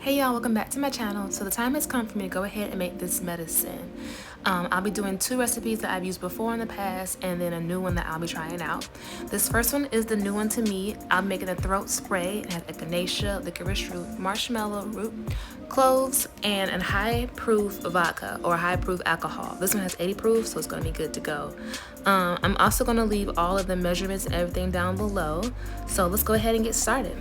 Hey y'all, welcome back to my channel. So the time has come for me to go ahead and make this medicine. I'll be doing two recipes that I've used before in the past and then a new one that I'll be trying out. This first one is the new one to me. I'm making a throat spray. It has echinacea, licorice root, marshmallow root, cloves, and a high-proof vodka or high-proof alcohol. This one has 80 proof, so it's going to be good to go. I'm also going to leave all of the measurements and everything down below. So let's go ahead and get started.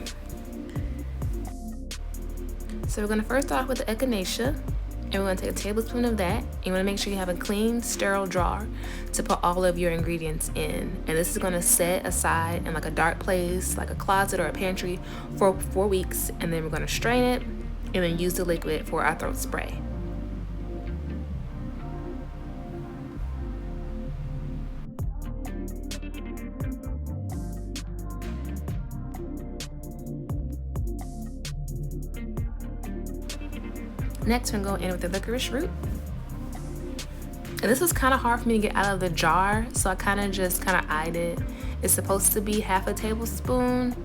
So we're going to first start with the echinacea, and we're going to take a tablespoon of that. You want to make sure you have a clean, sterile jar to put all of your ingredients in. And this is going to set aside in like a dark place, like a closet or a pantry for 4 weeks. And then we're going to strain it and then use the liquid for our throat spray. Next, we're going to go in with the licorice root. And this was kind of hard for me to get out of the jar, so I kind of just eyed it. It's supposed to be half a tablespoon,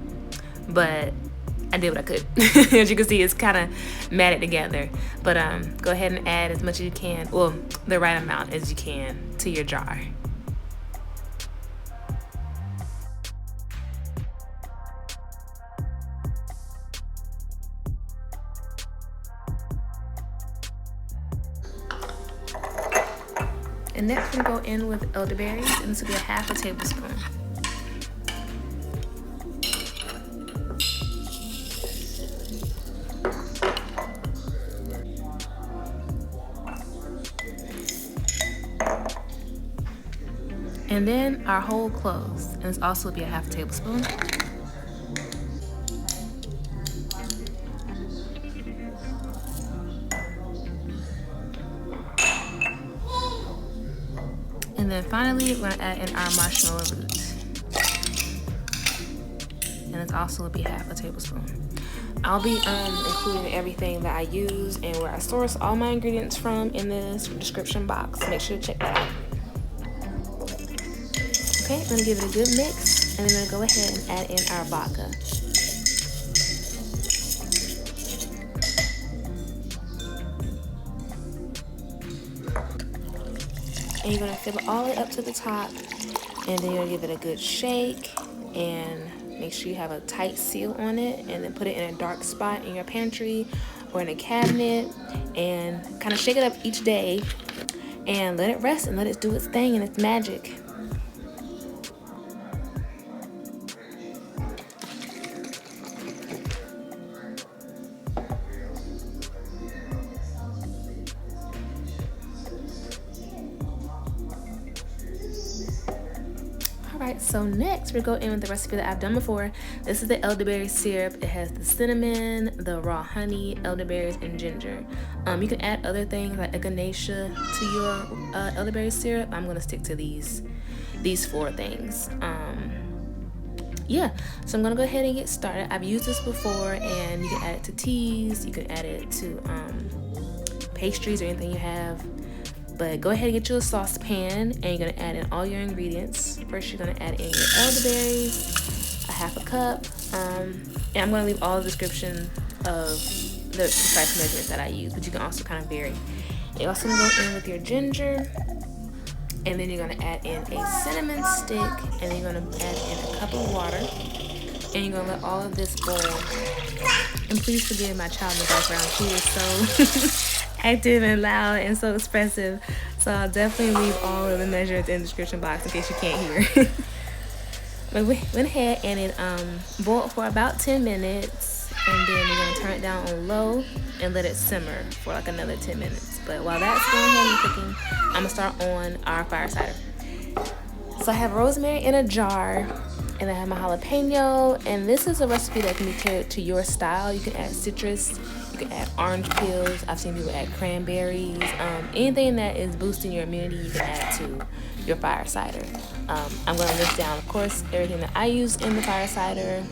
but I did what I could. As you can see, it's kind of matted together. But go ahead and add as much as you can, well, the right amount as you can to your jar. And next we're going to go in with elderberries, and this will be a half a tablespoon. And then our whole cloves, and this also will be a half a tablespoon. And then finally, we're going to add in our marshmallow root. And this also will be half a tablespoon. I'll be including everything that I use and where I source all my ingredients from in this description box. Make sure to check that out. Okay, I'm going to give it a good mix, and then I'm going to go ahead and add in our vodka. And you're gonna fill it all the way up to the top, and then you'll give it a good shake and make sure you have a tight seal on it, and then put it in a dark spot in your pantry or in a cabinet, and kind of shake it up each day and let it rest and let it do its thing and its magic. Alright, so next we're going in with the recipe that I've done before. This is the elderberry syrup. It has the cinnamon, the raw honey, elderberries, and ginger. You can add other things like echinacea to your elderberry syrup. I'm going to stick to these 4 things. Yeah, so I'm going to go ahead and get started. I've used this before, and you can add it to teas. You can add it to pastries or anything you have. But go ahead and get you a saucepan, and you're going to add in all your ingredients. First, you're going to add in your elderberries, a half a cup. And I'm going to leave all the description of the precise measurements that I use, but you can also kind of vary. You're also going to go in with your ginger, and then you're going to add in a cinnamon stick, and then you're going to add in a cup of water, and you're going to let all of this boil. And please forgive my child in the background. She is so active and loud and so expressive, so I'll definitely leave all of the measurements in the description box in case you can't hear. But we went ahead and it boiled for about 10 minutes, and then we're going to turn it down on low and let it simmer for like another 10 minutes. But while that's going ahead and cooking, I'm going to start on our fire cider. So I have rosemary in a jar, and I have my jalapeno, and this is a recipe that can be tailored to your style. You can add citrus, you can add orange peels. I've seen people add cranberries. Anything that is boosting your immunity, you can add to your fire cider. I'm going to list down, of course, everything that I use in the fire cider.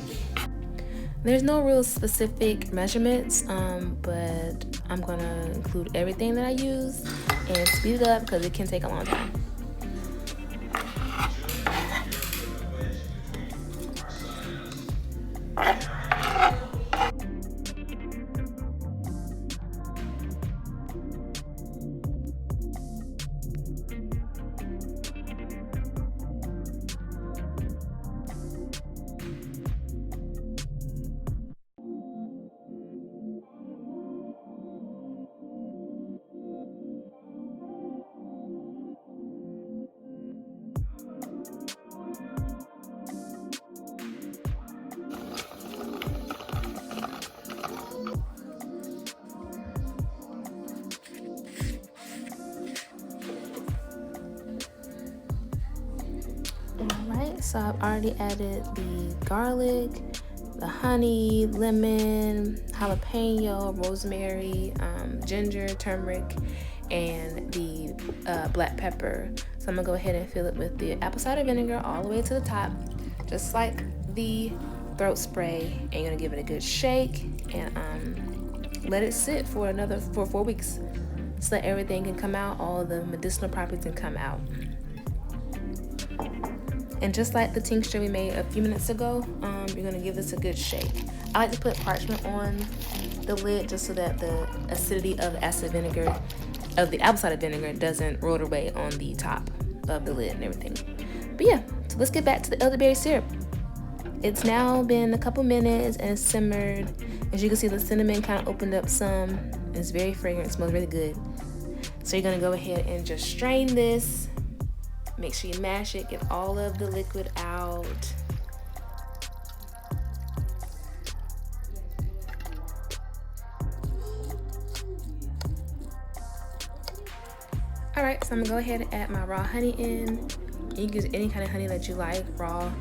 There's no real specific measurements, but I'm going to include everything that I use and speed it up because it can take a long time. So I've already added the garlic, the honey, lemon, jalapeño, rosemary, ginger, turmeric, and the black pepper. So I'm gonna go ahead and fill it with the apple cider vinegar all the way to the top, just like the throat spray. And you're gonna give it a good shake and let it sit for 4 weeks so that everything can come out, all the medicinal properties can come out. And just like the tincture we made a few minutes ago, you're gonna give this a good shake. I like to put parchment on the lid just so that the acidity of the apple cider vinegar doesn't roll away on the top of the lid and everything. But yeah, so let's get back to the elderberry syrup. It's now been a couple minutes and it's simmered. As you can see, the cinnamon kind of opened up some. It's very fragrant, it smells really good. So you're gonna go ahead and just strain this. Make sure you mash it, get all of the liquid out. All right, so I'm gonna go ahead and add my raw honey in. You can use any kind of honey that you like, raw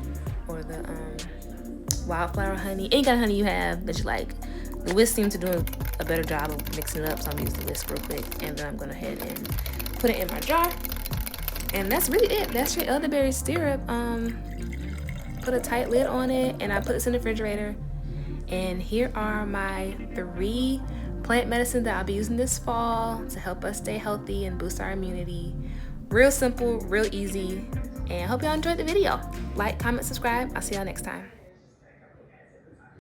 or the wildflower honey, any kind of honey you have that you like. The whisk seems to do a better job of mixing it up, so I'm gonna use the whisk real quick, and then I'm gonna head and put it in my jar. And that's really it. That's your elderberry syrup. Put a tight lid on it, and I put this in the refrigerator. And here are my 3 plant medicines that I'll be using this fall to help us stay healthy and boost our immunity. Real simple, real easy. And I hope y'all enjoyed the video. Like, comment, subscribe. I'll see y'all next time.